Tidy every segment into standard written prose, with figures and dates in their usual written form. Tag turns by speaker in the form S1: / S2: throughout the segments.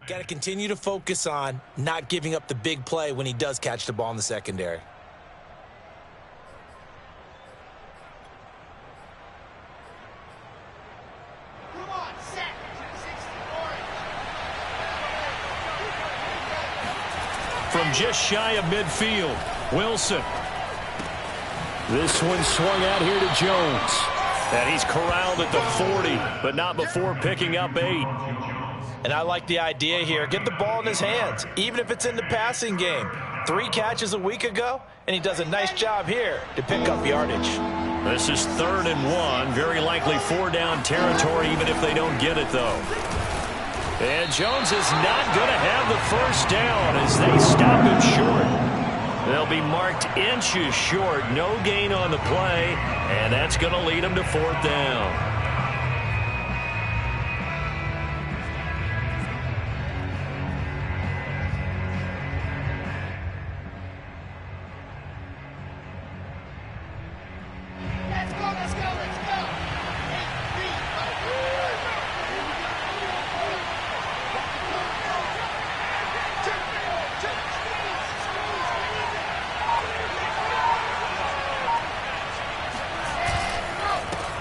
S1: Got to continue to focus on not giving up the big play when he does catch the ball in the secondary.
S2: From just shy of midfield, Wilson. This one swung out here to Jones. And he's corralled at the 40, but not before picking up 8.
S1: And I like the idea here. Get the ball in his hands, even if it's in the passing game. 3 catches a week ago, and he does a nice job here to pick up yardage.
S2: This is 3rd and 1. Very likely 4-down territory, even if they don't get it, though. And Jones is not going to have the first down as they stop him short. They'll be marked inches short. No gain on the play, and that's going to lead them to 4th down.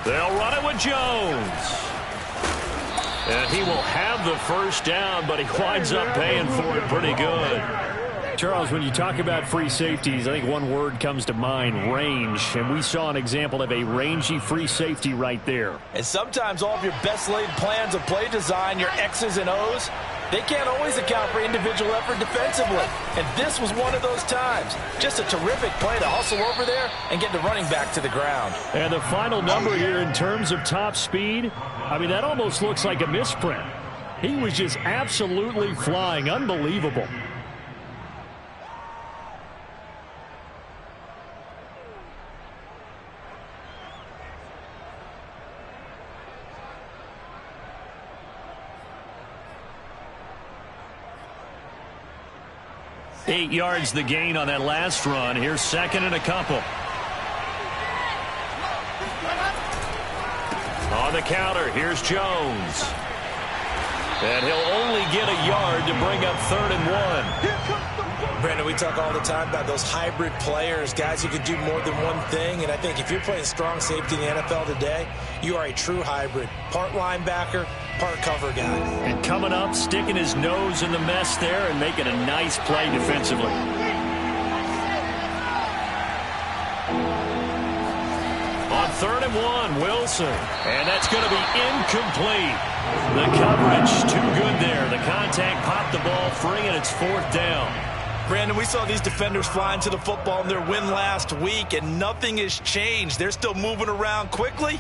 S2: They'll run it with Jones. And he will have the first down, but he winds up paying for it pretty good.
S3: Charles, when you talk about free safeties, I think one word comes to mind, range. And we saw an example of a rangy free safety right there.
S1: And sometimes all of your best laid plans of play design, your X's and O's, they can't always account for individual effort defensively. And this was one of those times. Just a terrific play to hustle over there and get the running back to the ground.
S3: And the final number here in terms of top speed, I mean, that almost looks like a misprint. He was just absolutely flying. Unbelievable.
S2: Eight yards the gain on that last run. Here's 2nd and a couple. On the counter, here's Jones. And he'll only get a yard to bring up 3rd and 1.
S1: Brandon, we talk all the time about those hybrid players, guys who can do more than one thing. And I think if you're playing strong safety in the NFL today, you are a true hybrid. Part linebacker, part cover guy.
S2: And coming up, sticking his nose in the mess there and making a nice play defensively. On 3rd and 1, Wilson. And that's going to be incomplete. The coverage too good there. The contact popped the ball free, and it's 4th down.
S1: Brandon, we saw these defenders flying to the football in their win last week, and nothing has changed. They're still moving around quickly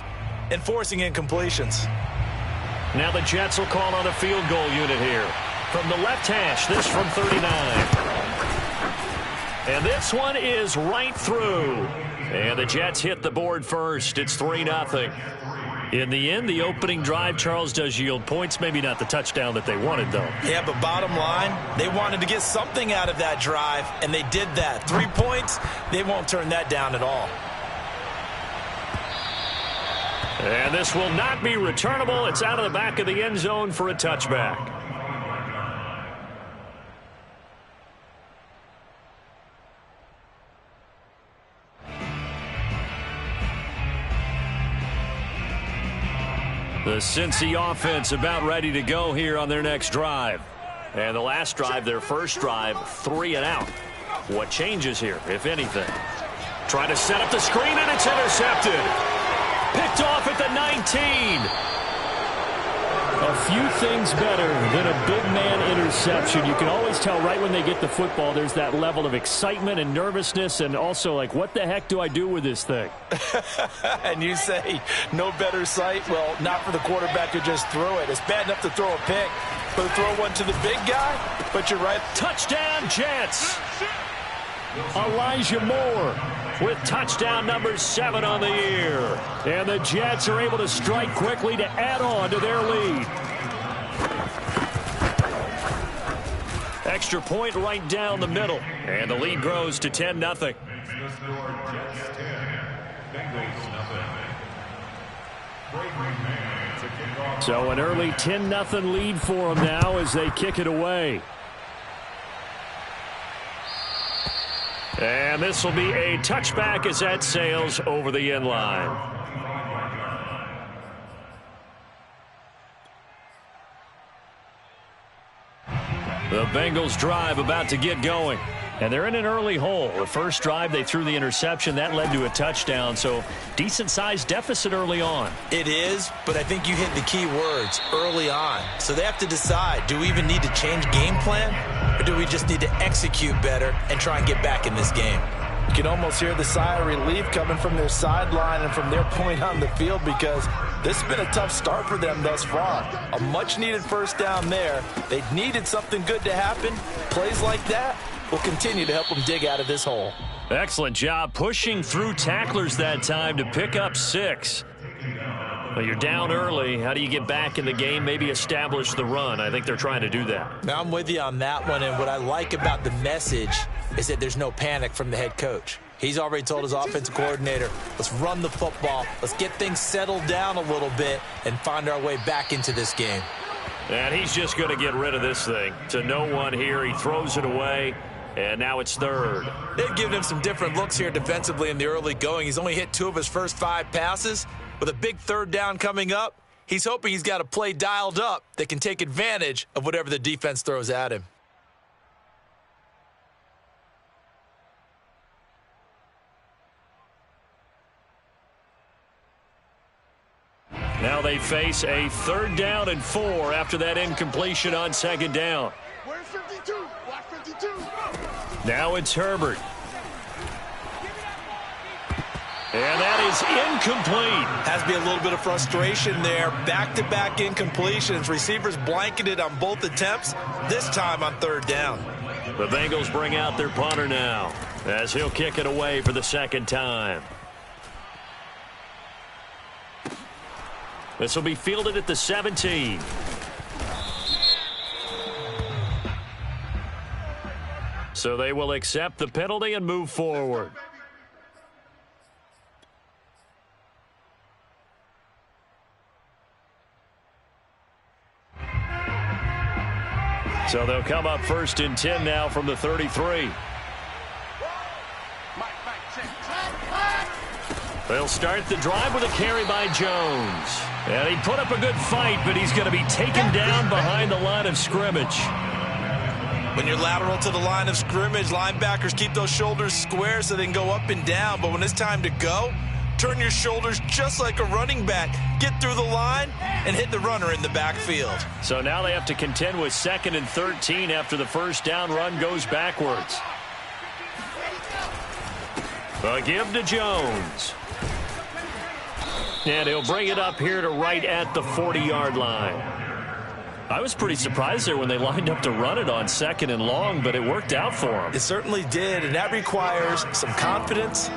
S1: and forcing incompletions.
S2: Now the Jets will call on a field goal unit here. From the left hash, this from 39. And this one is right through. And the Jets hit the board first. It's 3-0. In the end, the opening drive, Charles, does yield points. Maybe not the touchdown that they wanted, though.
S1: Yeah, but bottom line, they wanted to get something out of that drive, and they did that. 3 points, they won't turn that down at all.
S2: And this will not be returnable. It's out of the back of the end zone for a touchback. The Cincy offense about ready to go here on their next drive. And the last drive, their first drive, 3 and out. What changes here, if anything? Try to set up the screen, and it's intercepted. Picked off at the 19.
S3: A few things better than a big man interception. You can always tell right when they get the football, there's that level of excitement and nervousness, and also like, what the heck do I do with this thing?
S1: And you say, no better sight? Well, not for the quarterback who just threw it. It's bad enough to throw a pick, but to throw one to the big guy? But you're right.
S2: Touchdown, Jets!
S3: Elijah Moore
S2: with touchdown number 7 on the year.
S3: And the Jets are able to strike quickly to add on to their lead.
S2: Extra point right down the middle. And the lead grows to 10-0.
S3: So an early 10-0 lead for them now as they kick it away. And this will be a touchback as that sails over the end line. The Bengals drive about to get going. And they're in an early hole. The first drive, they threw the interception. That led to a touchdown. So decent-sized deficit early on.
S1: It is, but I think you hit the key words, early on. So they have to decide, do we even need to change game plan? Or do we just need to execute better and try and get back in this game? You can almost hear the sigh of relief coming from their sideline and from their point on the field because this has been a tough start for them thus far. A much-needed first down there. They needed something good to happen. Plays like that will continue to help them dig out of this hole.
S3: Excellent job pushing through tacklers that time to pick up 6. Well, you're down early. How do you get back in the game, maybe establish the run? I think they're trying to do that.
S1: Now, I'm with you on that one, and what I like about the message is that there's no panic from the head coach. He's already told his offensive coordinator, let's run the football, let's get things settled down a little bit and find our way back into this game.
S3: And he's just going to get rid of this thing. To no one here, he throws it away. And now it's third.
S1: They've given him some different looks here defensively in the early going. He's only hit 2 of his first 5 passes. With a big third down coming up, he's hoping he's got a play dialed up that can take advantage of whatever the defense throws at him.
S3: Now they face a 3rd down and 4 after that incompletion on 2nd down.
S4: Where's 52? Watch 52.
S3: Now it's Herbert. And that is incomplete.
S1: Has to be a little bit of frustration there. Back-to-back incompletions. Receivers blanketed on both attempts, this time on 3rd down.
S3: The Bengals bring out their punter now as he'll kick it away for the 2nd time. This will be fielded at the 17. So they will accept the penalty and move forward. So they'll come up 1st and 10 now from the 33. They'll start the drive with a carry by Jones. And he put up a good fight, but he's going to be taken down behind the line of scrimmage.
S1: When you're lateral to the line of scrimmage, linebackers keep those shoulders square so they can go up and down. But when it's time to go, turn your shoulders just like a running back. Get through the line and hit the runner in the backfield.
S3: So now they have to contend with 2nd and 13 after the first down run goes backwards. A give to Jones. And he'll bring it up here to right at the 40-yard line. I was pretty surprised there when they lined up to run it on 2nd and long, but it worked out for them.
S1: It certainly did, and that requires some confidence,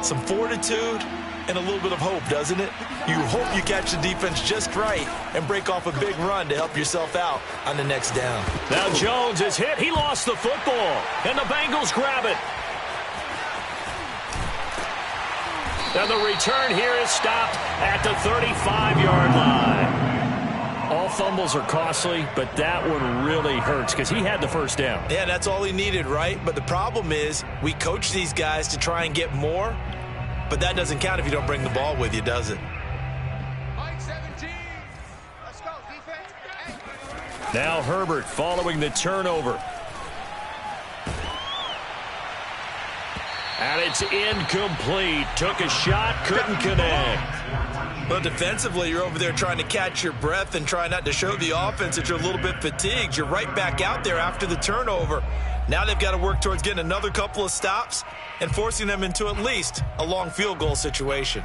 S1: some fortitude, and a little bit of hope, doesn't it? You hope you catch the defense just right and break off a big run to help yourself out on the next down.
S3: Now Jones is hit. He lost the football, and the Bengals grab it. And the return here is stopped at the 35-yard line. All fumbles are costly, but that one really hurts because he had the first down.
S1: Yeah, that's all he needed, right? But the problem is we coach these guys to try and get more, but that doesn't count if you don't bring the ball with you, does it?
S4: Mike 17. Let's go, defense. Hey.
S3: Now Herbert following the turnover. And it's incomplete. Took a shot, couldn't connect.
S1: But defensively, you're over there trying to catch your breath and try not to show the offense that you're a little bit fatigued. You're right back out there after the turnover. Now they've got to work towards getting another couple of stops and forcing them into at least a long field goal situation.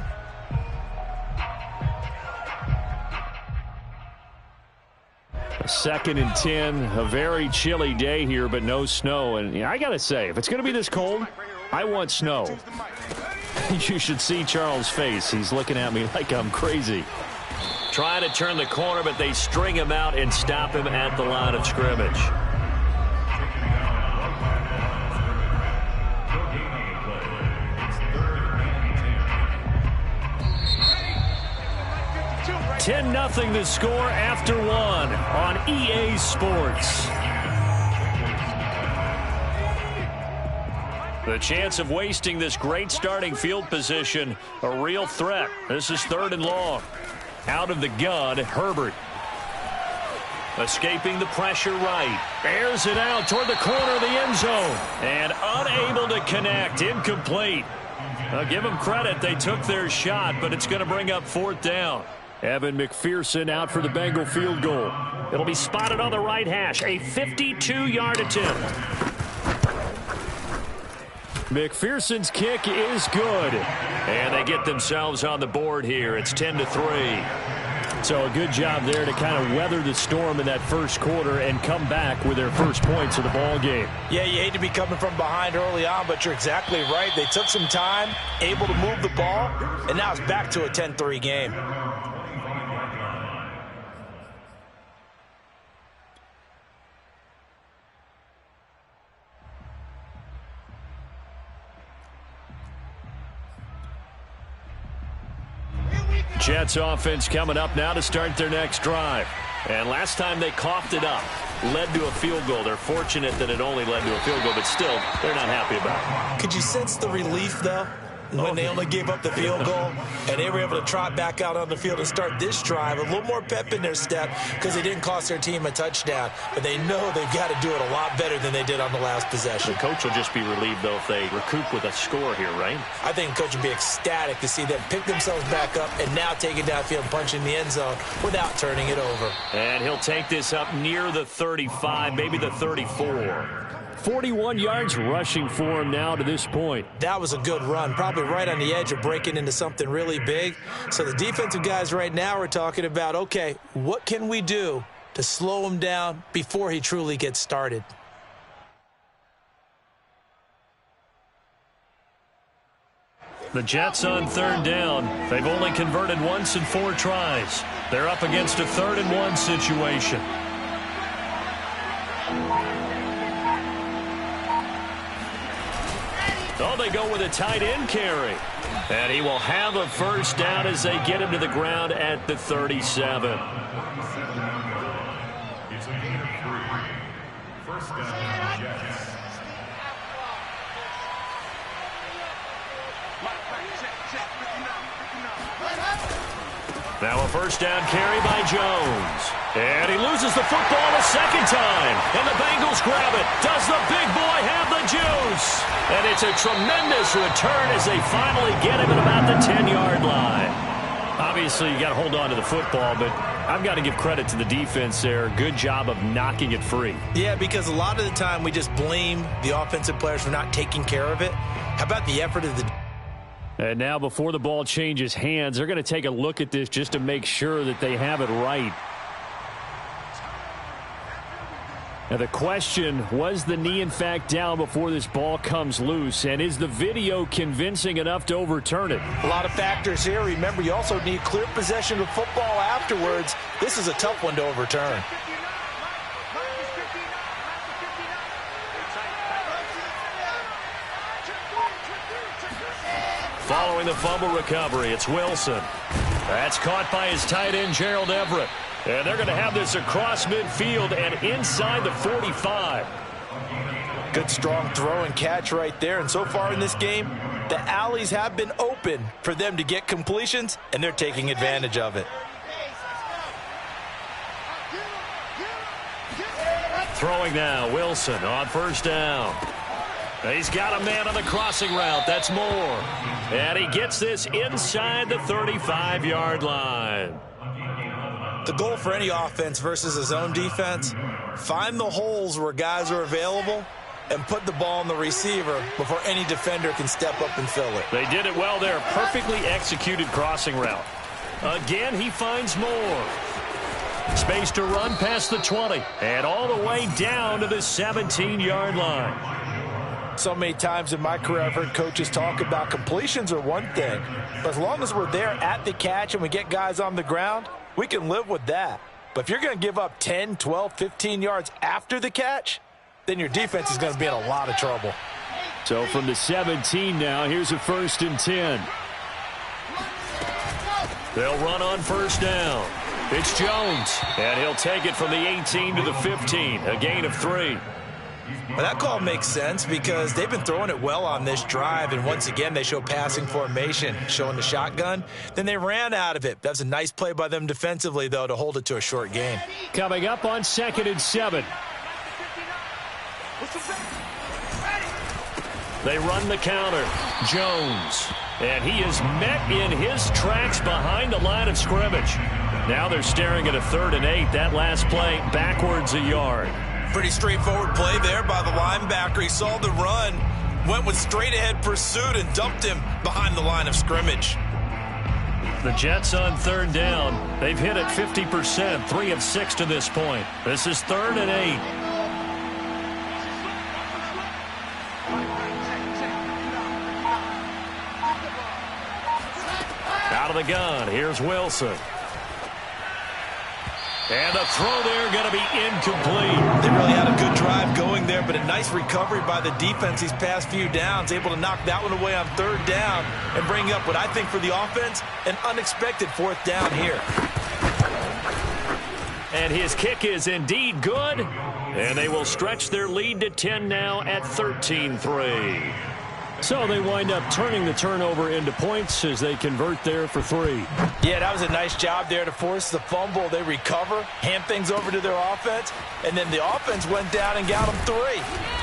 S3: A 2nd and 10, a very chilly day here, but no snow. And I got to say, if it's going to be this cold, I want snow. You should see Charles' face. He's looking at me like I'm crazy. Trying to turn the corner, but they string him out and stop him at the line of scrimmage.
S2: 10-0 the score after one on EA Sports. The chance of wasting this great starting field position, a real threat. This is 3rd and long. Out of the gun, Herbert. Escaping the pressure right. Airs it out toward the corner of the end zone. And unable to connect. Incomplete. Give them credit. They took their shot, but it's going to bring up 4th down.
S3: Evan McPherson out for the Bengal field goal.
S2: It'll be spotted on the right hash. A 52-yard attempt.
S3: McPherson's kick is good.
S2: And they get themselves on the board here. It's 10-3.
S3: So a good job there to kind of weather the storm in that first quarter and come back with their first points of the ball game.
S1: Yeah, you hate to be coming from behind early on, but you're exactly right. They took some time, able to move the ball, and now it's back to a 10-3 game.
S2: Jets offense coming up now to start their next drive. And last time they coughed it up, led to a field goal. They're fortunate that it only led to a field goal, but still, they're not happy about it.
S1: Could you sense the relief, though, when they only gave up the field goal and they were able to trot back out on the field and start this drive? A little more pep in their step because they didn't cost their team a touchdown, but they know they've got to do it a lot better than they did on the last possession.
S2: The coach will just be relieved, though, if they recoup with a score here, right?
S1: I think the coach would be ecstatic to see them pick themselves back up and now take it downfield and punch in the end zone without turning it over.
S2: And he'll take this up near the 35, maybe the 34.
S3: 41 yards rushing for him now to this point.
S1: That was a good run, probably right on the edge of breaking into something really big. So the defensive guys right now are talking about, okay, what can we do to slow him down before he truly gets started?
S2: The Jets on 3rd down. They've only converted once in 4 tries. They're up against a 3rd and 1 situation. Oh, they go with a tight end carry. And he will have a first down as they get him to the ground at the 37. Now a first down carry by Jones. And he loses the football a second time. And the Bengals grab it. Does the big boy have the juice? And it's a tremendous return as they finally get him at about the 10-yard line.
S3: Obviously, you got to hold on to the football, but I've got to give credit to the defense there. Good job of knocking it free.
S1: Yeah, because a lot of the time we just blame the offensive players for not taking care of it. How about the effort of the...
S3: And now before the ball changes hands, they're going to take a look at this just to make sure that they have it right. Now the question, was the knee in fact down before this ball comes loose? And is the video convincing enough to overturn it?
S1: A lot of factors here. Remember, you also need clear possession of football afterwards. This is a tough one to overturn.
S2: Following the fumble recovery, it's Wilson. That's caught by his tight end, Gerald Everett. And they're going to have this across midfield and inside the 45.
S1: Good strong throw and catch right there. And so far in this game, the alleys have been open for them to get completions, and they're taking advantage of it.
S2: Throwing now, Wilson on first down. He's got a man on the crossing route. That's Moore. And he gets this inside the 35-yard line.
S1: The goal for any offense versus a zone defense, find the holes where guys are available and put the ball on the receiver before any defender can step up and fill it.
S2: They did it well there. Perfectly executed crossing route. Again, he finds Moore. Space to run past the 20 and all the way down to the 17-yard line.
S1: So many times in my career I've heard coaches talk about completions are one thing. But as long as we're there at the catch and we get guys on the ground, we can live with that. But if you're going to give up 10, 12, 15 yards after the catch, then your defense is going to be in a lot of trouble.
S3: So from the 17 now, here's a 1st and 10.
S2: They'll run on first down. It's Jones, and he'll take it from the 18 to the 15, a gain of 3.
S1: Well, that call makes sense because they've been throwing it well on this drive, and once again they show passing formation, showing the shotgun. Then they ran out of it. That was a nice play by them defensively, though, to hold it to a short gain.
S3: Coming up on 2nd and 7.
S2: They run the counter. Jones, and he is met in his tracks behind the line of scrimmage. Now they're staring at a 3rd and 8. That last play backwards a yard.
S1: Pretty straightforward play there by the linebacker. He saw the run, went with straight-ahead pursuit, and dumped him behind the line of scrimmage.
S2: The Jets on 3rd down. They've hit it 50%, 3 of 6 to this point. This is 3rd and 8. Out of the gun, here's Wilson. And the throw there going to be incomplete.
S1: They really had a good drive going there, but a nice recovery by the defense these past few downs, able to knock that one away on 3rd down and bring up what I think for the offense, an unexpected 4th down here.
S2: And his kick is indeed good, and they will stretch their lead to 10 now at 13-3.
S3: So they wind up turning the turnover into points as they convert there for 3.
S1: Yeah, that was a nice job there to force the fumble. They recover, hand things over to their offense, and then the offense went down and got them 3.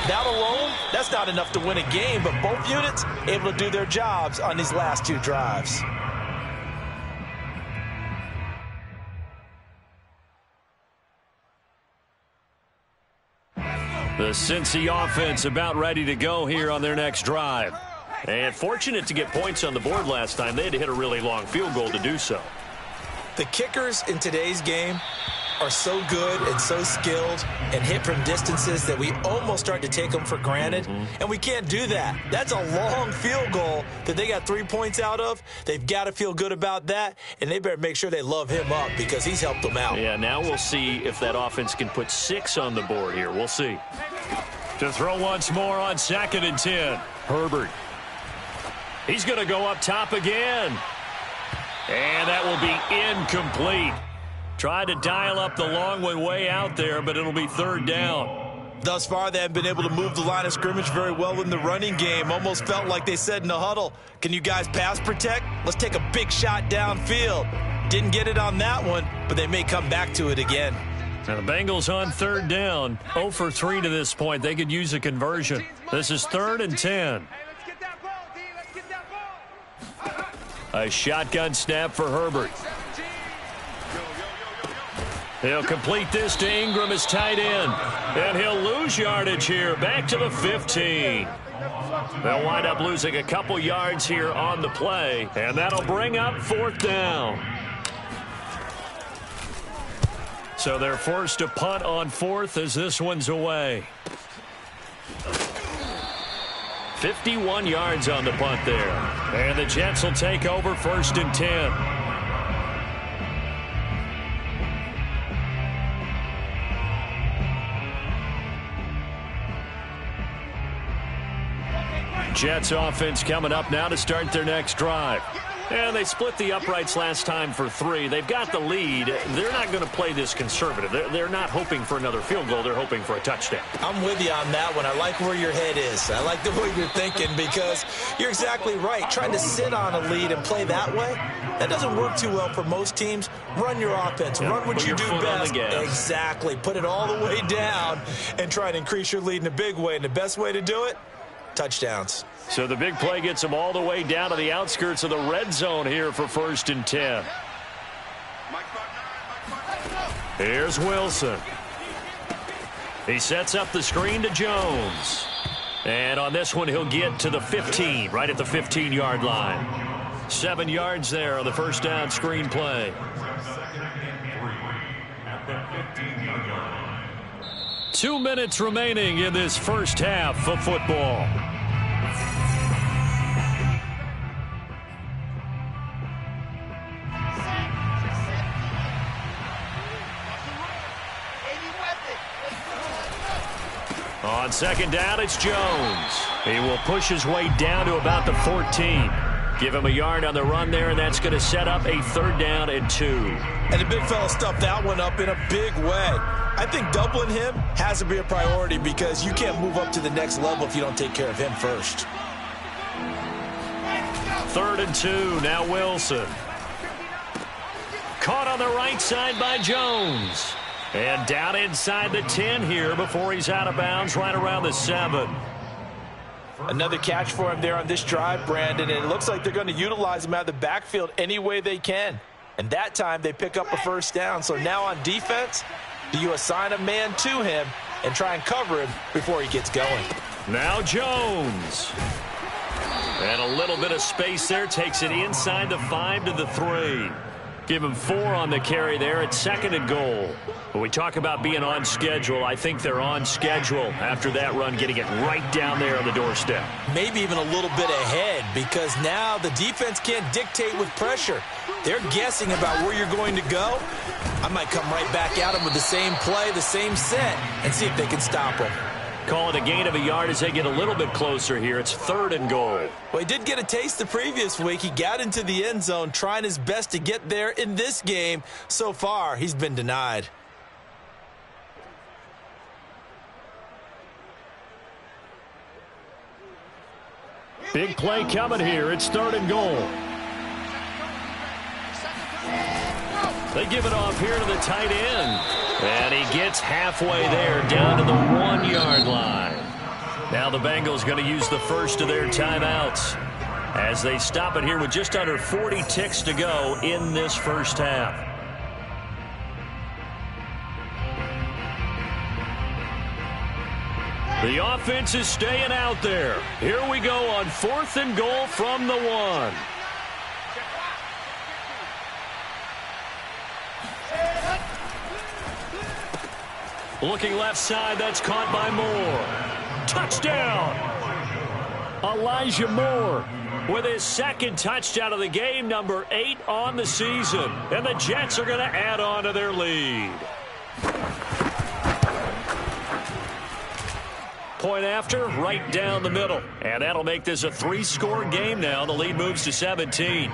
S1: That alone, that's not enough to win a game, but both units able to do their jobs on these last 2 drives.
S2: The Cincy offense about ready to go here on their next drive. And fortunate to get points on the board last time. They had to hit a really long field goal to do so.
S1: The kickers in today's game are so good and so skilled and hit from distances that we almost start to take them for granted. And we can't do that. That's a long field goal that they got 3 points out of. They've got to feel good about that, and they better make sure they love him up because he's helped them out.
S2: Yeah, now we'll see if that offense can put 6 on the board here. We'll see. To throw once more on 2nd and 10. Herbert. He's going to go up top again. And that will be incomplete. Tried to dial up the long one way out there, but it'll be 3rd down.
S1: Thus far, they haven't been able to move the line of scrimmage very well in the running game. Almost felt like they said in the huddle, can you guys pass protect? Let's take a big shot downfield. Didn't get it on that one, but they may come back to it again.
S2: Now the Bengals on 3rd down, 0 for 3 to this point. They could use a conversion. This is 3rd and 10. A shotgun snap for Herbert. He'll complete this to Ingram as tight end. And he'll lose yardage here, back to the 15. They'll wind up losing a couple yards here on the play, and that'll bring up 4th down. So they're forced to punt on 4th as this one's away. 51 yards on the punt there. And the Jets will take over 1st and 10. Jets offense coming up now to start their next drive. And they split the uprights last time for 3. They've got the lead. They're not going to play this conservative. They're not hoping for another field goal. They're hoping for a touchdown.
S1: I'm with you on that one. I like where your head is. I like the way you're thinking because you're exactly right. Trying to sit on a lead and play that way, that doesn't work too well for most teams. Run your offense.
S2: Yeah,
S1: run what you do best. Exactly. Put it all the way down and try to increase your lead in a big way. And the best way to do it, touchdowns.
S2: So the big play gets them all the way down to the outskirts of the red zone here for 1st and 10. Here's Wilson. He sets up the screen to Jones. And on this one, he'll get to the 15, right at the 15-yard line. 7 yards there on the first down screen play. Two minutes remaining in this first half of football. On 2nd down, it's Jones. He will push his way down to about the 14. Give him a yard on the run there, and that's going to set up a 3rd down and 2.
S1: And the big fella stuffed that one up in a big way. I think doubling him has to be a priority because you can't move up to the next level if you don't take care of him first.
S2: 3rd and 2, now Wilson. Caught on the right side by Jones. And down inside the 10 here before he's out of bounds right around the 7.
S1: Another catch for him there on this drive, Brandon, and it looks like they're going to utilize him out of the backfield any way they can. And that time they pick up a 1st down. So now on defense, do you assign a man to him and try and cover him before he gets going?
S2: Now Jones. And a little bit of space there, takes it inside the 5 to the 3. Give him 4 on the carry there at 2nd and goal. When we talk about being on schedule, I think they're on schedule after that run, getting it right down there on the doorstep.
S1: Maybe even a little bit ahead because now the defense can't dictate with pressure. They're guessing about where you're going to go. I might come right back at them with the same play, the same set, and see if they can stop them.
S2: Call it a gain of a yard as they get a little bit closer here. It's 3rd and goal.
S1: Well, he did get a taste the previous week. He got into the end zone trying his best to get there in this game. So far, he's been denied.
S3: Big play coming here. It's 3rd and goal.
S2: They give it off here to the tight end. And he gets halfway there, down to the 1-yard line. Now the Bengals going to use the first of their timeouts as they stop it here with just under 40 ticks to go in this first half. The offense is staying out there. Here we go on 4th and goal from the 1. Looking left side, that's caught by Moore. Touchdown!
S3: Elijah Moore
S2: with his 2nd touchdown of the game, number 8 on the season. And the Jets are going to add on to their lead. Point after, right down the middle. And that'll make this a 3-score game now. The lead moves to 17.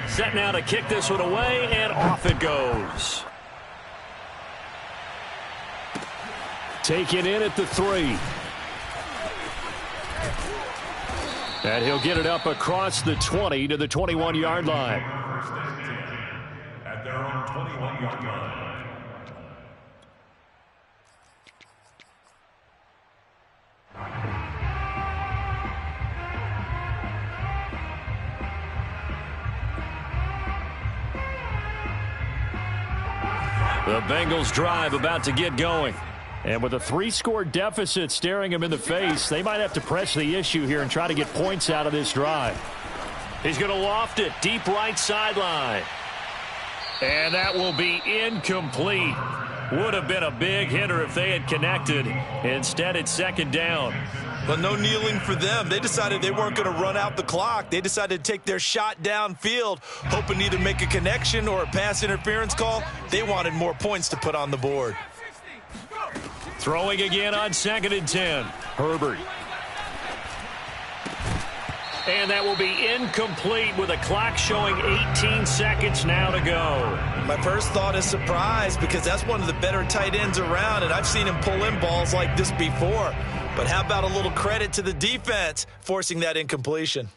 S2: Set now to kick this one away, and off it goes.
S3: Taken in at the 3. And he'll get it up across the 20 to the 21-yard line.
S5: At their own 21-yard line.
S2: The Bengals drive about to get going.
S3: And with a 3-score deficit staring him in the face, they might have to press the issue here and try to get points out of this drive.
S2: He's going to loft it deep right sideline. And that will be incomplete. Would have been a big hitter if they had connected. Instead, it's 2nd down.
S1: But no kneeling for them. They decided they weren't going to run out the clock. They decided to take their shot downfield, hoping to either make a connection or a pass interference call. They wanted more points to put on the board.
S2: Throwing again on 2nd and 10. Herbert. And that will be incomplete with a clock showing 18 seconds now to go.
S1: My first thought is surprise because that's one of the better tight ends around, and I've seen him pull in balls like this before. But how about a little credit to the defense forcing that incompletion?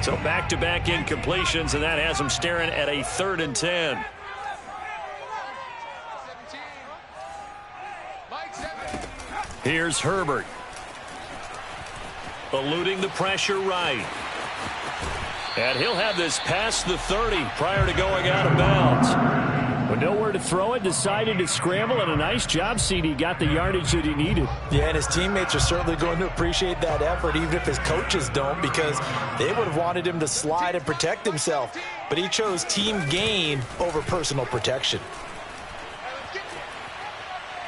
S2: So back-to-back incompletions, and that has them staring at a 3rd and 10. Here's Herbert. Eluding the pressure right. And he'll have this past the 30 prior to going out of bounds.
S3: With nowhere to throw it, decided to scramble, and a nice job, CD. Got the yardage that he needed.
S1: Yeah, and his teammates are certainly going to appreciate that effort, even if his coaches don't, because they would have wanted him to slide and protect himself. But he chose team gain over personal protection.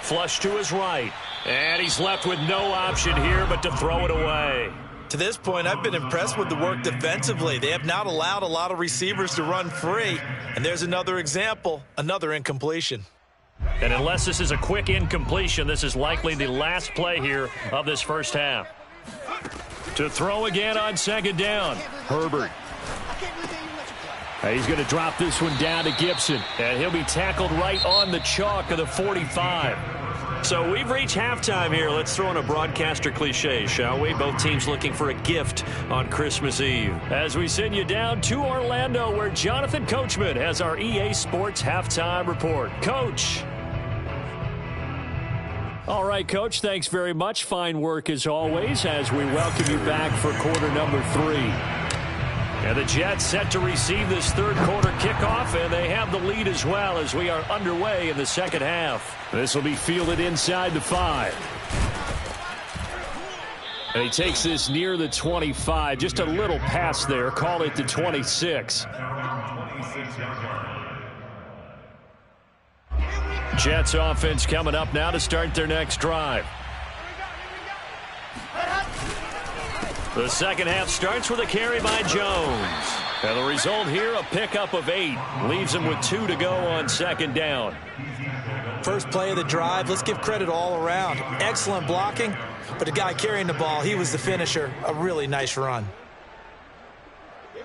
S2: Flush to his right. And he's left with no option here but to throw it away.
S1: To this point, I've been impressed with the work defensively. They have not allowed a lot of receivers to run free. And there's another example, another incompletion.
S2: And unless this is a quick incompletion, this is likely the last play here of this first half. To throw again on second down. Herbert.
S3: He's going to drop this one down to Gibson.
S2: And he'll be tackled right on the chalk of the 45. So we've reached halftime here. Let's throw in a broadcaster cliche, shall we? Both teams looking for a gift on Christmas Eve.
S3: As we send you down to Orlando, where Jonathan Coachman has our EA Sports Halftime Report. Coach. All right, Coach, thanks very much. Fine work as always as we welcome you back for quarter number 3. And the Jets set to receive this third quarter kickoff, and they have the lead as well as we are underway in the second half. This will be fielded inside the 5. And he takes this near the 25. Just a little pass there. Call it the 26. Jets offense coming up now to start their next drive. The second half starts with a carry by Jones. And the result here, a pickup of 8. Leaves him with 2 to go on second down.
S1: First play of the drive, let's give credit all around. Excellent blocking, but the guy carrying the ball, he was the finisher. A really nice run.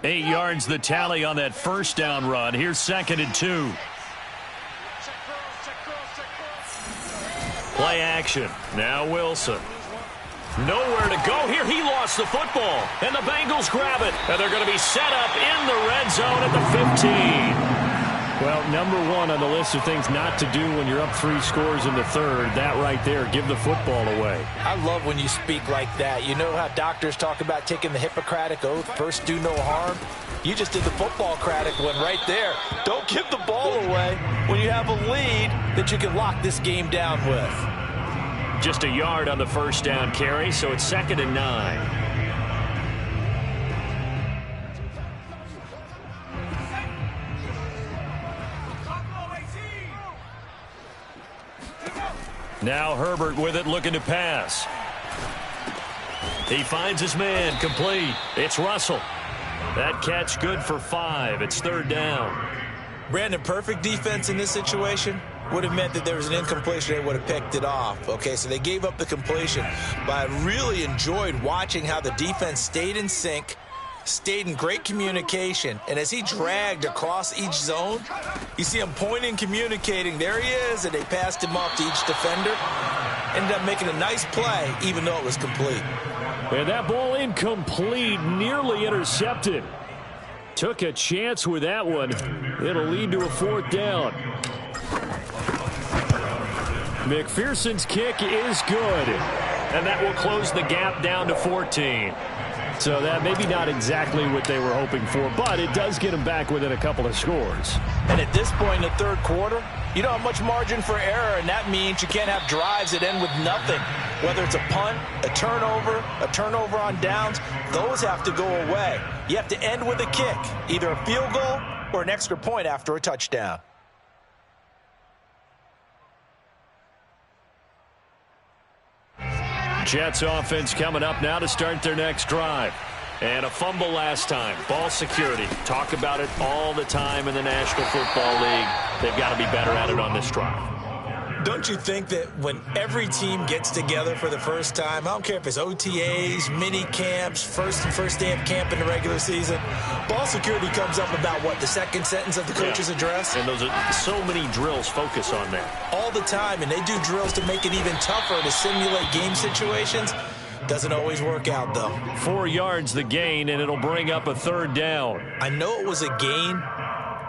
S2: 8 yards the tally on that first down run. Here's second and 2. Play action. Now Wilson. Nowhere to go here. He lost the football. And the Bengals grab it. And they're going to be set up in the red zone at the 15.
S3: Well, number 1 on the list of things not to do when you're up 3 scores in the third. That right there, give the football away.
S1: I love when you speak like that. You know how doctors talk about taking the Hippocratic Oath, first do no harm? You just did the football-cratic one right there. Don't give the ball away when you have a lead that you can lock this game down with.
S2: Just a yard on the first down carry, so it's second and 9. Now Herbert with it, looking to pass. He finds his man, complete. It's Russell. That catch good for 5. It's third down.
S1: Brandon, perfect defense in this situation would have meant that there was an incompletion. They would have picked it off. Okay, so they gave up the completion. But I really enjoyed watching how the defense stayed in sync, stayed in great communication. And as he dragged across each zone, you see him pointing, communicating. There he is, and they passed him off to each defender. Ended up making a nice play, even though it was complete.
S3: And that ball incomplete, nearly intercepted. Took a chance with that one. It'll lead to a fourth down. McPherson's kick is good.
S2: And that will close the gap down to 14.
S3: So that maybe not exactly what they were hoping for, but it does get them back within a couple of scores.
S1: And at this point in the third quarter, you don't have much margin for error, and that means you can't have drives that end with nothing. Whether it's a punt, a turnover on downs, those have to go away. You have to end with a kick, either a field goal or an extra point after a touchdown.
S2: Jets offense coming up now to start their next drive. And a fumble last time. Ball security. Talk about it all the time in the National Football League. They've got to be better at it on this drive.
S1: Don't you think that when every team gets together for the first time, I don't care if it's OTAs, mini camps, first day of camp in the regular season, ball security comes up about, what, the second sentence of the coach's address?
S2: And those are so many drills focus on that.
S1: All the time, and they do drills to make it even tougher to simulate game situations. Doesn't always work out, though.
S2: 4 yards the gain, and it'll bring up a third down.
S1: I know it was a gain,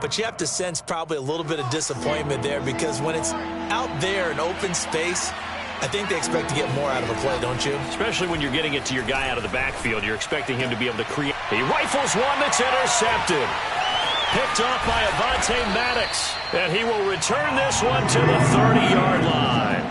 S1: but you have to sense probably a little bit of disappointment there, because when it's out there in open space, I think they expect to get more out of a play, don't you?
S2: Especially when you're getting it to your guy out of the backfield. You're expecting him to be able to create. He rifles one that's intercepted. Picked off by Avonte Maddox. And he will return this one to the 30-yard line.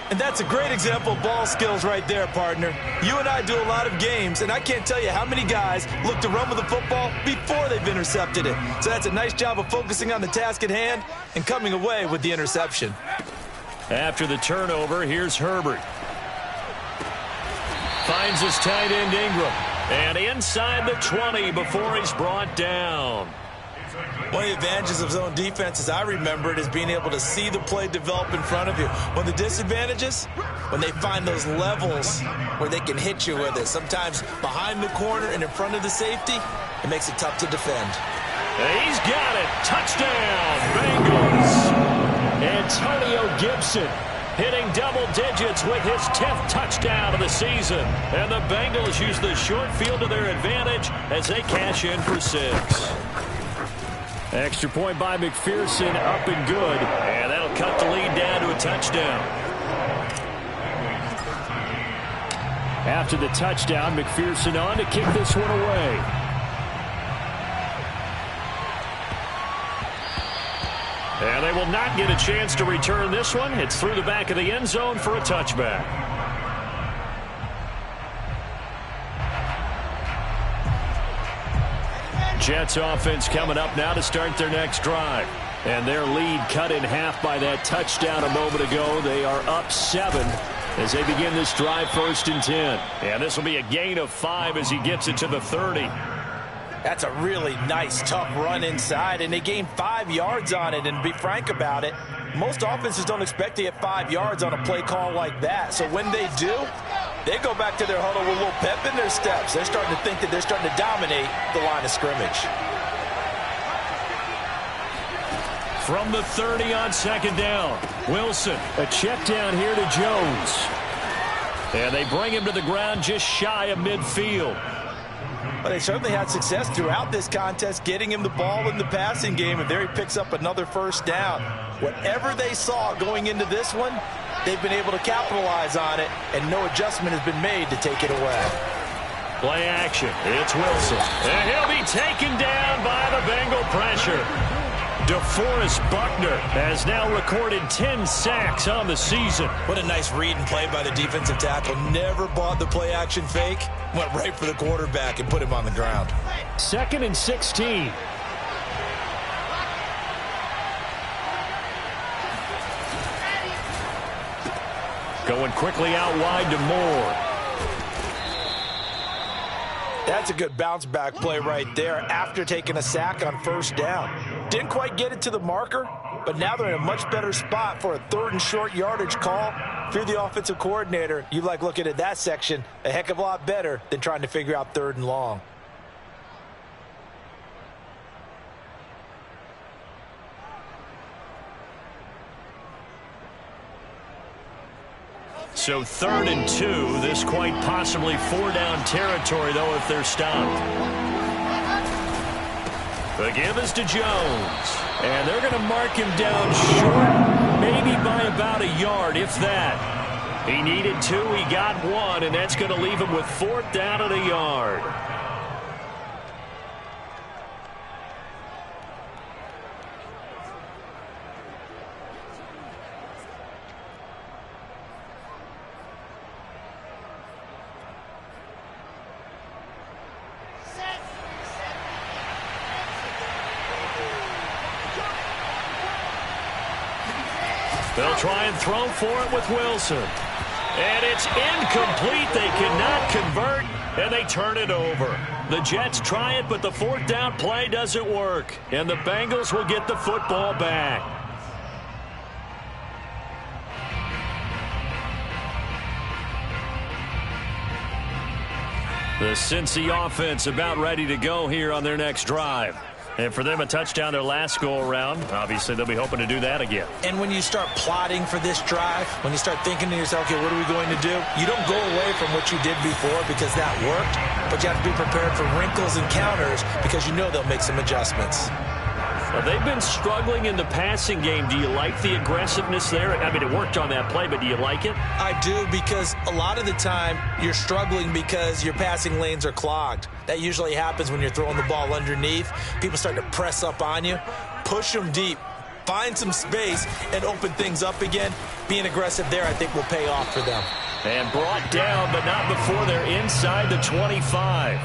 S1: And that's a great example of ball skills right there, partner. You and I do a lot of games, and I can't tell you how many guys look to run with the football before they've intercepted it. So that's a nice job of focusing on the task at hand and coming away with the interception.
S2: After the turnover, here's Herbert. Finds his tight end Ingram. And inside the 20 before he's brought down.
S1: One of the advantages of zone defense, as I remember it, is being able to see the play develop in front of you. One of the disadvantages, when they find those levels where they can hit you with it. Sometimes behind the corner and in front of the safety, it makes it tough to defend.
S2: He's got it. Touchdown, Bengals. Antonio Gibson hitting double digits with his 10th touchdown of the season. And the Bengals use the short field to their advantage as they cash in for 6.
S3: Extra point by McPherson, up and good.
S2: And that'll cut the lead down to a touchdown.
S3: After the touchdown, McPherson on to kick this one away. And they will not get a chance to return this one. It's through the back of the end zone for a touchback. Jets offense coming up now to start their next drive. And their lead cut in half by that touchdown a moment ago. They are up 7 as they begin this drive, 1st and 10.
S2: And this will be a gain of 5 as he gets it to the 30.
S1: That's a really nice, tough run inside, and they gained 5 yards on it. And to be frank about it, most offenses don't expect to get 5 yards on a play call like that. So when they do, they go back to their huddle with a little pep in their steps. They're starting to think that they're starting to dominate the line of scrimmage.
S2: From the 30 on 2nd down, Wilson.
S3: A check down here to Jones.
S2: And they bring him to the ground just shy of midfield.
S1: Well, they certainly had success throughout this contest getting him the ball in the passing game, and there he picks up another 1st down. Whatever they saw going into this one, they've been able to capitalize on it, and no adjustment has been made to take it away.
S2: Play action. It's Wilson. And he'll be taken down by the Bengal pressure. DeForest Buckner has now recorded 10 sacks on the season.
S1: What a nice read and play by the defensive tackle. Never bought the play action fake. Went right for the quarterback and put him on the ground.
S3: 2nd and 16.
S2: Going quickly out wide to Moore.
S1: That's a good bounce-back play right there after taking a sack on 1st down. Didn't quite get it to the marker, but now they're in a much better spot for a 3rd and short yardage call. If you're the offensive coordinator, you like looking at that section a heck of a lot better than trying to figure out 3rd and long.
S2: So 3rd and 2. This quite possibly 4-down territory, though, if they're stopped. The give is to Jones. And they're going to mark him down short, maybe by about a yard, if that. He needed 2, he got 1, and that's going to leave him with 4th down and a yard. They'll try and throw for it with Wilson. And it's incomplete. They cannot convert, and they turn it over. The Jets try it, but the 4th down play doesn't work. And the Bengals will get the football back. The Cincy offense about ready to go here on their next drive. And for them, a touchdown their last go-around. Obviously, they'll be hoping to do that again.
S1: And when you start plotting for this drive, when you start thinking to yourself, okay, what are we going to do? You don't go away from what you did before because that worked, but you have to be prepared for wrinkles and counters because you know they'll make some adjustments.
S2: Well, they've been struggling in the passing game. Do you like the aggressiveness there? I mean, it worked on that play, but do you like it?
S1: I do, because a lot of the time you're struggling because your passing lanes are clogged. That usually happens when you're throwing the ball underneath. People start to press up on you. Push them deep. Find some space and open things up again. Being aggressive there, I think, will pay off for them.
S2: And brought down, but not before they're inside the 25.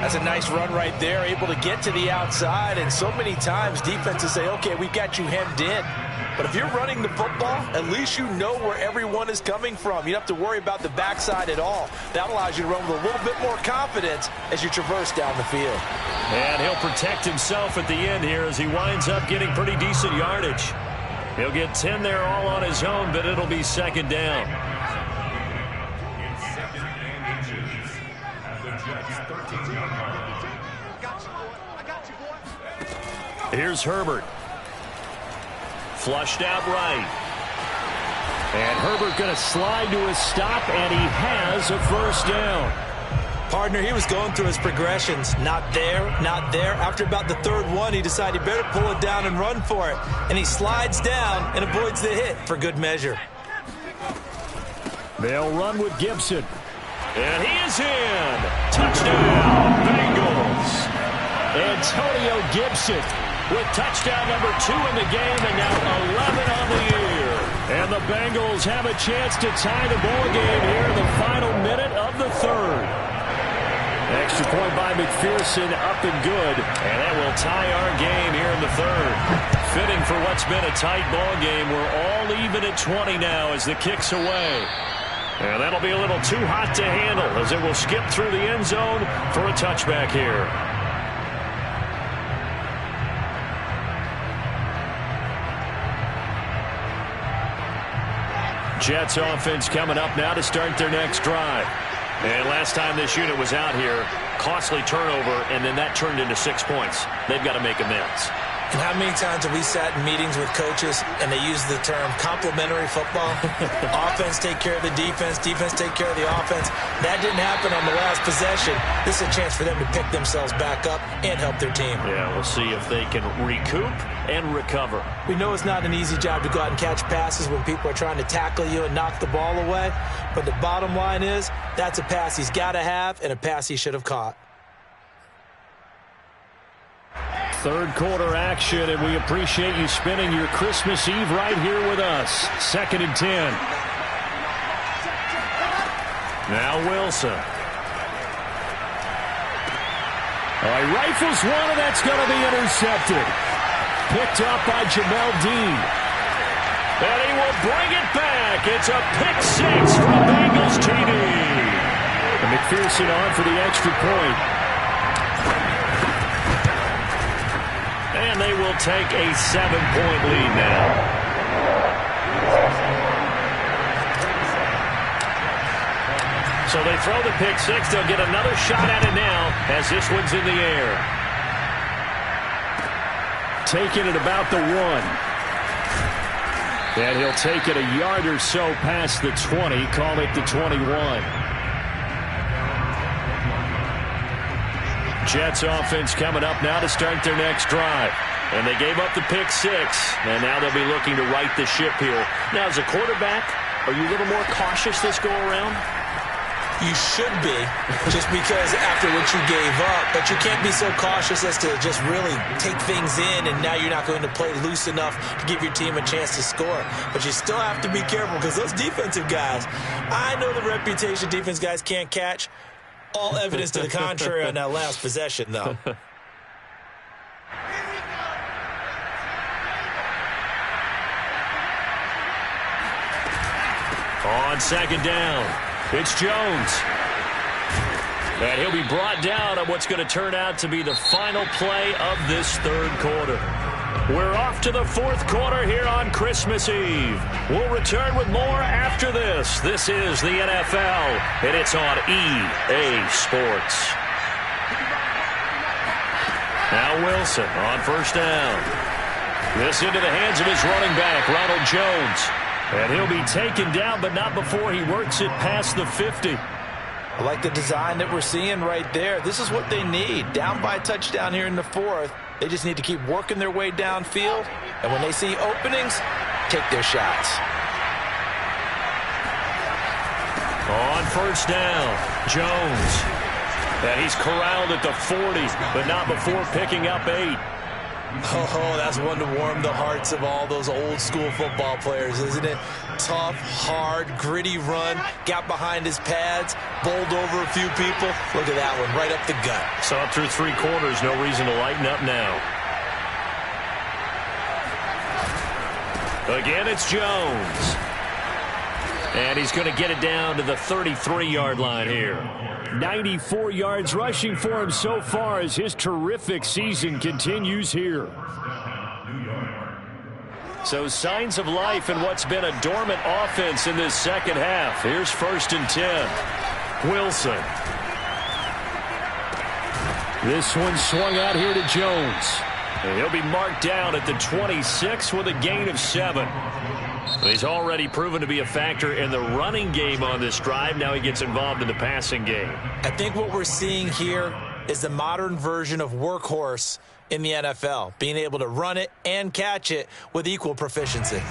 S1: That's a nice run right there, able to get to the outside, and so many times defenses say, okay, we've got you hemmed in. But if you're running the football, at least you know where everyone is coming from. You don't have to worry about the backside at all. That allows you to run with a little bit more confidence as you traverse down the field.
S2: And he'll protect himself at the end here as he winds up getting pretty decent yardage. He'll get 10 there all on his own, but it'll be second down. Here's Herbert. Flushed out right.
S3: And Herbert going to slide to his stop, and he has a first down.
S1: Partner, he was going through his progressions. Not there, not there. After about the third one, he decided he better pull it down and run for it. And he slides down and avoids the hit for good measure.
S3: They'll run with Gibson.
S2: And he is in. Touchdown, Bengals.
S3: Antonio Gibson with touchdown number 2 in the game, and now 11 on the year. And the Bengals have a chance to tie the ball game here in the final minute of the third. Extra point by McPherson, up and good.
S2: And that will tie our game here in the third. Fitting for what's been a tight ball game. We're all even at 20 now as the kick's away. And that'll be a little too hot to handle as it will skip through the end zone for a touchback here. Jets offense coming up now to start their next drive. And last time this unit was out here, costly turnover, and then that turned into 6 points. They've got to make amends.
S1: And how many times have we sat in meetings with coaches and they use the term complementary football? Offense take care of the defense, defense take care of the offense. That didn't happen on the last possession. This is a chance for them to pick themselves back up and help their team.
S2: Yeah, we'll see if they can recoup and recover.
S1: We know it's not an easy job to go out and catch passes when people are trying to tackle you and knock the ball away. But the bottom line is, that's a pass he's got to have and a pass he should have caught.
S3: Third quarter action, and we appreciate you spending your Christmas Eve right here with us. 2nd and 10.
S2: Now Wilson.
S3: He rifles one, and that's going to be intercepted. Picked up by Jamel Dean.
S2: And he will bring it back. It's a pick 6 from Bengals TD.
S3: And McPherson on for the extra point.
S2: And they will take a 7-point lead now. So they throw the pick 6. They'll get another shot at it now as this one's in the air.
S3: Taking it about the 1. And he'll take it a yard or so past the 20. Call it the 21.
S2: Jets offense coming up now to start their next drive. And they gave up the pick 6. And now they'll be looking to right the ship here. Now, as a quarterback, are you a little more cautious this go around?
S1: You should be, just because after what you gave up. But you can't be so cautious as to just really take things in, and now you're not going to play loose enough to give your team a chance to score. But you still have to be careful because those defensive guys, I know the reputation defense guys can't catch. All evidence to the contrary on that last possession, though.
S2: On second down, it's Jones. And he'll be brought down on what's going to turn out to be the final play of this third quarter. We're off to the fourth quarter here on Christmas Eve. We'll return with more after this. This is the NFL, and it's on EA Sports. Now Wilson on first down. This into the hands of his running back, Ronald Jones. And he'll be taken down, but not before he works it past the 50.
S1: I like the design that we're seeing right there. This is what they need. Down by a touchdown here in the fourth. They just need to keep working their way downfield. And when they see openings, take their shots.
S2: On first down, Jones. And he's corralled at the 40, but not before picking up 8.
S1: Oh, that's one to warm the hearts of all those old school football players, isn't it? Tough, hard, gritty run, got behind his pads, bowled over a few people. Look at that one, right up the gut.
S2: So up through 3 quarters, no reason to lighten up now. Again, it's Jones. And he's going to get it down to the 33-yard line here.
S3: 94 yards rushing for him so far as his terrific season continues here.
S2: So signs of life in what's been a dormant offense in this second half. Here's 1st and 10. Wilson.
S3: This one swung out here to Jones.
S2: And he'll be marked down at the 26 with a gain of 7. He's already proven to be a factor in the running game on this drive. Now he gets involved in the passing game.
S1: I think what we're seeing here is the modern version of workhorse in the NFL, being able to run it and catch it with equal proficiency.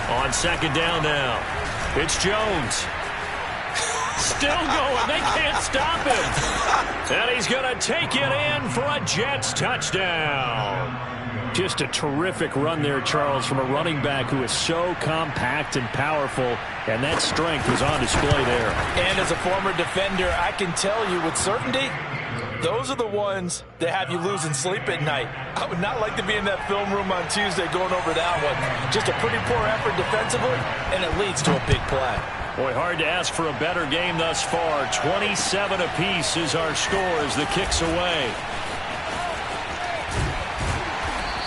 S2: On 2nd down now, it's Jones. Still going. They can't stop him. And he's going to take it in for a Jets touchdown.
S3: Just a terrific run there, Charles, from a running back who is so compact and powerful, and that strength was on display there.
S1: And as a former defender, I can tell you with certainty, those are the ones that have you losing sleep at night. I would not like to be in that film room on Tuesday going over that one. Just a pretty poor effort defensively, and it leads to a big play.
S2: Boy, hard to ask for a better game thus far. 27 apiece is our score as the kick's away.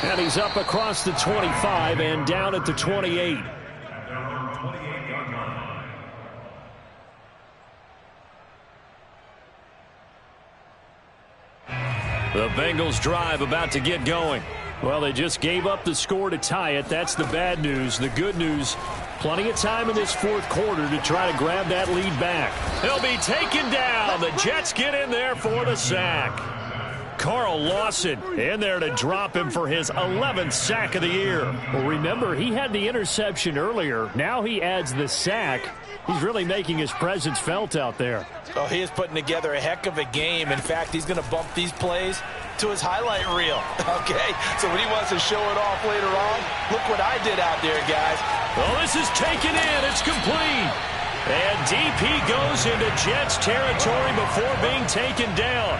S3: And he's up across the 25 and down at the 28.
S2: The Bengals drive about to get going.
S3: Well, they just gave up the score to tie it. That's the bad news. The good news, plenty of time in this 4th quarter to try to grab that lead back.
S2: He'll be taken down. The Jets get in there for the sack. Carl Lawson in there to drop him for his 11th sack of the year.
S3: Well, remember, he had the interception earlier. Now he adds the sack. He's really making his presence felt out there.
S1: Oh, he is putting together a heck of a game. In fact, he's going to bump these plays to his highlight reel. Okay, so when he wants to show it off later on, look what I did out there, guys.
S2: Well, this is taken in. It's complete. And DP goes into Jets territory before being taken down.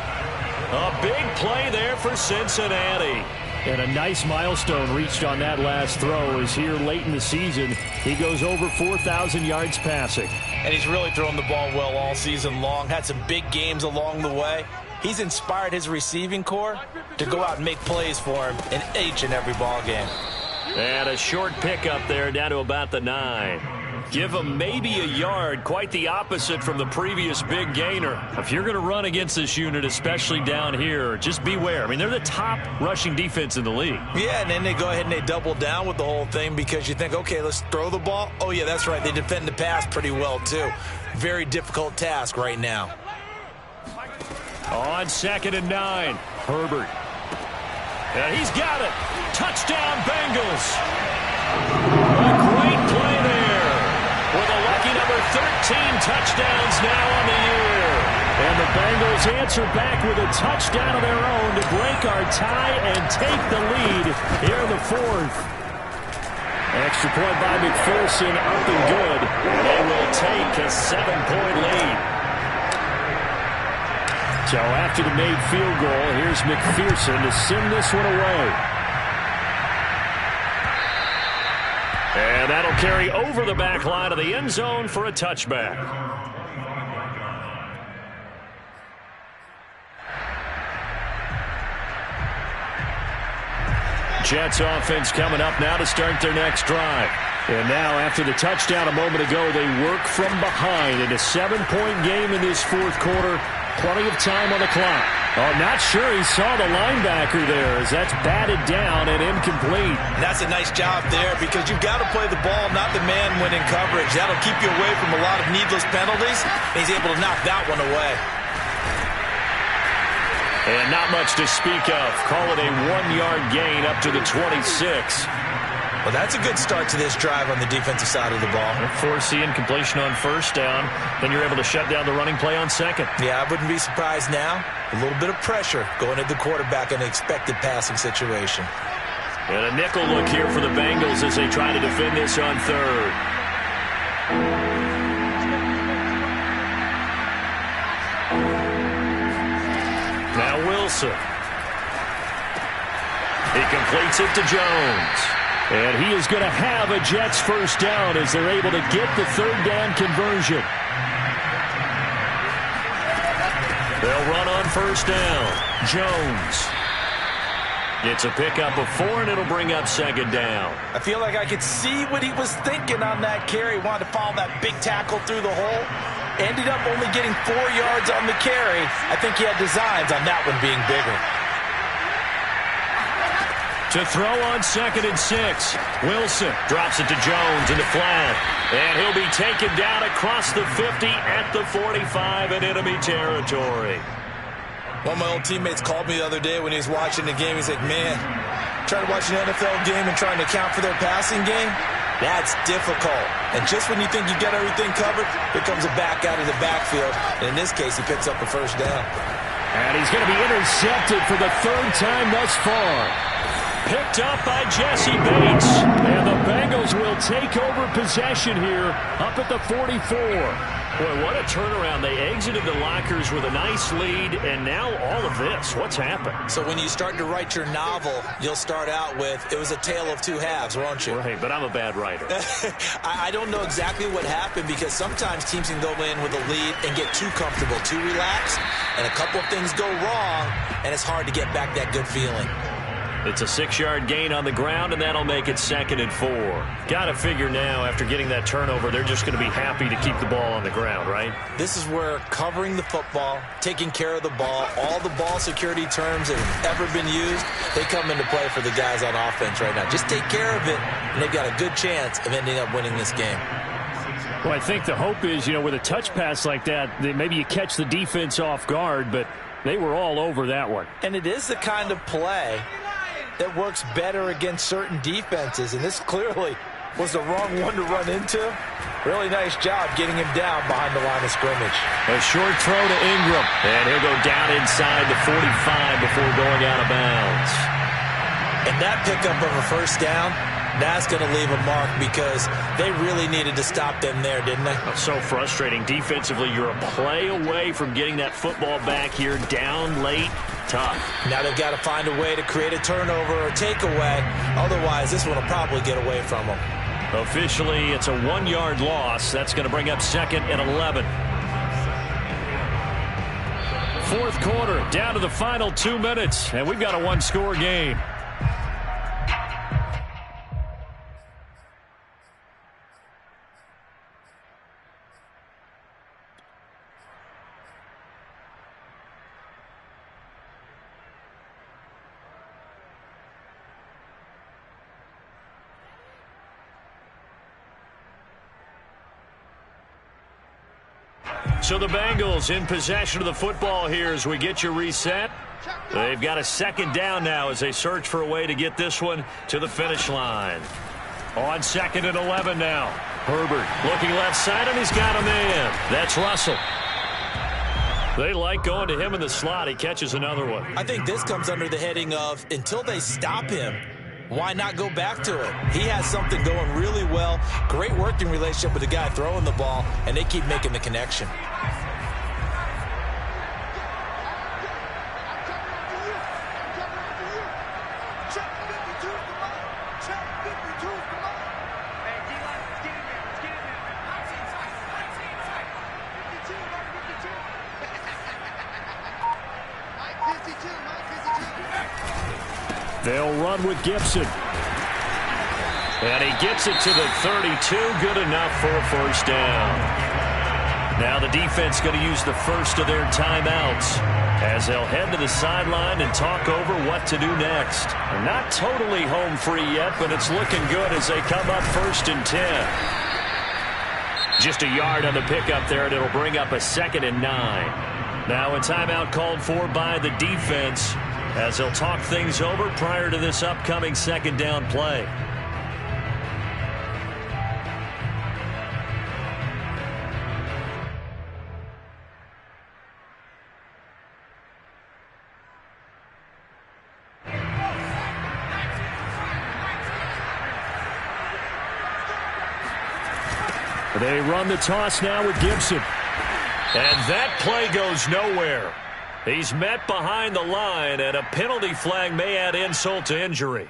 S2: A big play there for Cincinnati.
S3: And a nice milestone reached on that last throw as here late in the season, he goes over 4,000 yards passing.
S1: And he's really thrown the ball well all season long. Had some big games along the way. He's inspired his receiving corps to go out and make plays for him in each and every ball game.
S2: And a short pickup there down to about the 9. Give him maybe a yard, quite the opposite from the previous big gainer. If you're going to run against this unit, especially down here, just beware. I mean, they're the top rushing defense in the league.
S1: Yeah, and then they go ahead and they double down with the whole thing because you think, okay, let's throw the ball. Oh, yeah, that's right. They defend the pass pretty well, too. Very difficult task right now.
S2: On 2nd and 9, Herbert. And he's got it. Touchdown, Bengals. A great play there. With a lucky number 13 touchdowns now on the year.
S3: And the Bengals answer back with a touchdown of their own to break our tie and take the lead here in the 4th. Extra point by McPherson, up and good.
S2: They will take a 7-point lead.
S3: So after the made field goal, here's McPherson to send this one away.
S2: And that'll carry over the back line of the end zone for a touchback. Jets offense coming up now to start their next drive.
S3: And now after the touchdown a moment ago, they work from behind in a 7-point game in this 4th quarter. Plenty of time on the clock. Oh, not sure he saw the linebacker there as that's batted down and incomplete.
S1: That's a nice job there because you've got to play the ball, not the man when in coverage. That'll keep you away from a lot of needless penalties. And he's able to knock that one away.
S2: And not much to speak of. Call it a 1-yard gain up to the 26.
S1: Well, that's a good start to this drive on the defensive side of the ball.
S2: Force the incompletion on first down. Then you're able to shut down the running play on second.
S1: Yeah, I wouldn't be surprised now. A little bit of pressure going at the quarterback in an expected passing situation.
S2: And a nickel look here for the Bengals as they try to defend this on third. Now Wilson. He completes it to Jones.
S3: And he is going to have a Jets first down as they're able to get the third down conversion.
S2: They'll run on first down. Jones gets a pickup of 4, and it'll bring up second down.
S1: I feel like I could see what he was thinking on that carry. He wanted to follow that big tackle through the hole. Ended up only getting 4 yards on the carry. I think he had designs on that one being bigger.
S2: To throw on 2nd and 6. Wilson drops it to Jones in the flat. And he'll be taken down across the 50 at the 45 in enemy territory.
S1: One of my old teammates called me the other day when he was watching the game. He's like, man, trying to watch an NFL game and trying to account for their passing game, that's difficult. And just when you think you got everything covered, here comes a back out of the backfield. And in this case, he picks up a first down.
S3: And he's going to be intercepted for the 3rd time thus far.
S2: Picked up by Jesse Bates.
S3: And the Bengals will take over possession here up at the 44.
S2: Boy, what a turnaround. They exited the lockers with a nice lead, and now all of this. What's happened?
S1: So when you start to write your novel, you'll start out with, it was a tale of two halves, won't you?
S2: Right, but I'm a bad writer.
S1: I don't know exactly what happened because sometimes teams can go in with a lead and get too comfortable, too relaxed, and a couple of things go wrong, and it's hard to get back that good feeling.
S2: It's a 6-yard gain on the ground, and that'll make it 2nd and 4. Got to figure now, after getting that turnover, they're just going to be happy to keep the ball on the ground, right?
S1: This is where covering the football, taking care of the ball, all the ball security terms that have ever been used, they come into play for the guys on offense right now. Just take care of it, and they've got a good chance of ending up winning this game.
S3: Well, I think the hope is, with a touch pass like that maybe you catch the defense off guard, but they were all over that one.
S1: And it is the kind of play that works better against certain defenses, and this clearly was the wrong one to run into. Really nice job getting him down behind the line of scrimmage.
S2: A short throw to Ingram, and he'll go down inside the 45 before going out of bounds.
S1: And that pickup of a first down, that's going to leave a mark because they really needed to stop them there, didn't they?
S2: So frustrating. Defensively, you're a play away from getting that football back here, down late. Tough.
S1: Now they've got to find a way to create a turnover or takeaway. Otherwise, this one will probably get away from them.
S2: Officially, it's a 1-yard loss. That's going to bring up 2nd and 11.
S3: 4th quarter, down to the final 2 minutes, and we've got a 1-score game.
S2: So the Bengals in possession of the football here as we get you reset. They've got a 2nd down now as they search for a way to get this one to the finish line. On 2nd and 11 now. Herbert looking left side, and he's got a man. That's Russell. They like going to him in the slot. He catches another one.
S1: I think this comes under the heading of until they stop him, why not go back to it? He has something going really well. Great working relationship with the guy throwing the ball, and they keep making the connection.
S3: They'll run with Gibson.
S2: And he gets it to the 32. Good enough for a first down. Now the defense going to use the first of their timeouts as they'll head to the sideline and talk over what to do next. They're not totally home free yet, but it's looking good as they come up 1st and 10. Just a yard on the pickup there, and it'll bring up a 2nd and 9. Now a timeout called for by the defense as they'll talk things over prior to this upcoming 2nd down play.
S3: They run the toss now with Gibson.
S2: And that play goes nowhere. He's met behind the line, and a penalty flag may add insult to injury.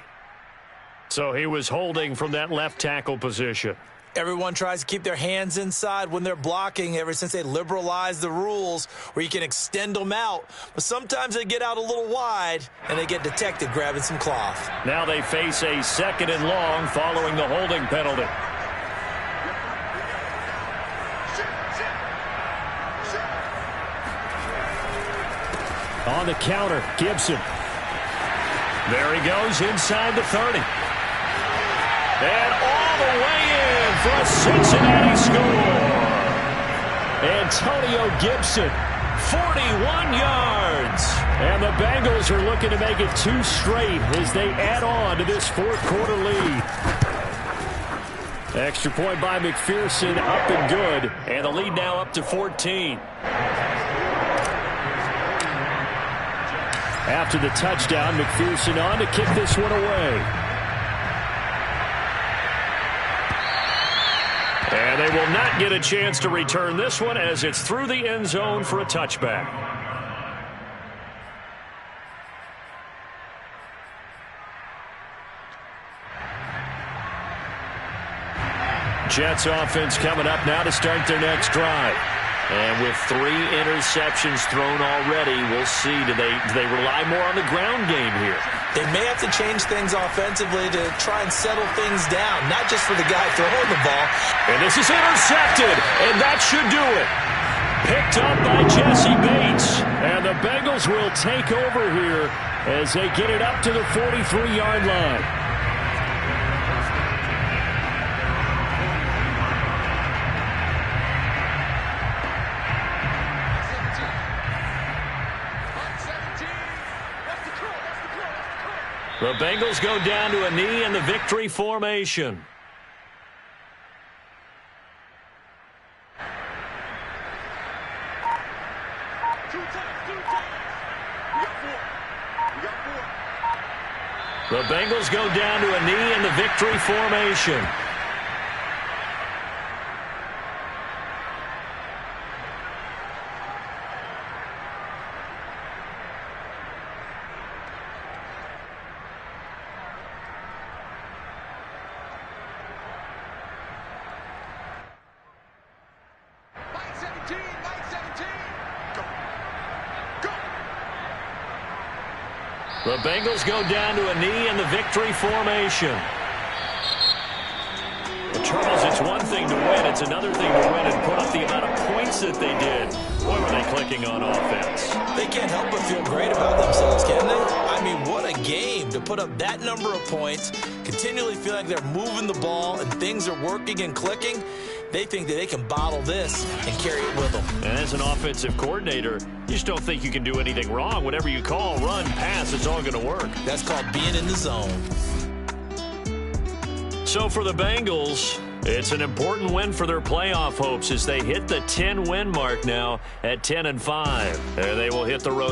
S3: So he was holding from that left tackle position.
S1: Everyone tries to keep their hands inside when they're blocking ever since they liberalized the rules where you can extend them out. But sometimes they get out a little wide, and they get detected grabbing some cloth.
S2: Now they face a 2nd and long following the holding penalty.
S3: On the counter, Gibson.
S2: There he goes inside the 30. And all the way in for a Cincinnati score.
S3: Antonio Gibson,
S2: 41 yards.
S3: And the Bengals are looking to make it 2 straight as they add on to this 4th quarter lead. Extra point by McPherson, up and good.
S2: And the lead now up to 14.
S3: After the touchdown, McPherson on to kick this one away.
S2: And they will not get a chance to return this one as it's through the end zone for a touchback. Jets offense coming up now to start their next drive. And with 3 interceptions thrown already, we'll see. Do they rely more on the ground game here?
S1: They may have to change things offensively to try and settle things down, not just for the guy throwing the ball.
S2: And this is intercepted, and that should do it. Picked up by Jesse Bates.
S3: And the Bengals will take over here as they get it up to the 43-yard line.
S2: The Bengals go down to a knee in the victory formation. The Bengals go down to a knee in the victory formation. The Bengals go down to a knee in the victory formation. Well, Charles, it's one thing to win. It's another thing to win and put up the amount of points that they did. Boy, were they clicking on offense.
S1: They can't help but feel great about themselves, can they? I mean, what a game to put up that number of points, continually feel like they're moving the ball and things are working and clicking. They think that they can bottle this and carry it with them.
S2: And as an offensive coordinator, you just don't think you can do anything wrong. Whatever you call, run, pass, it's all going to work.
S1: That's called being in the zone.
S2: So for the Bengals, it's an important win for their playoff hopes as they hit the 10-win mark now at 10-5. And they will hit the road.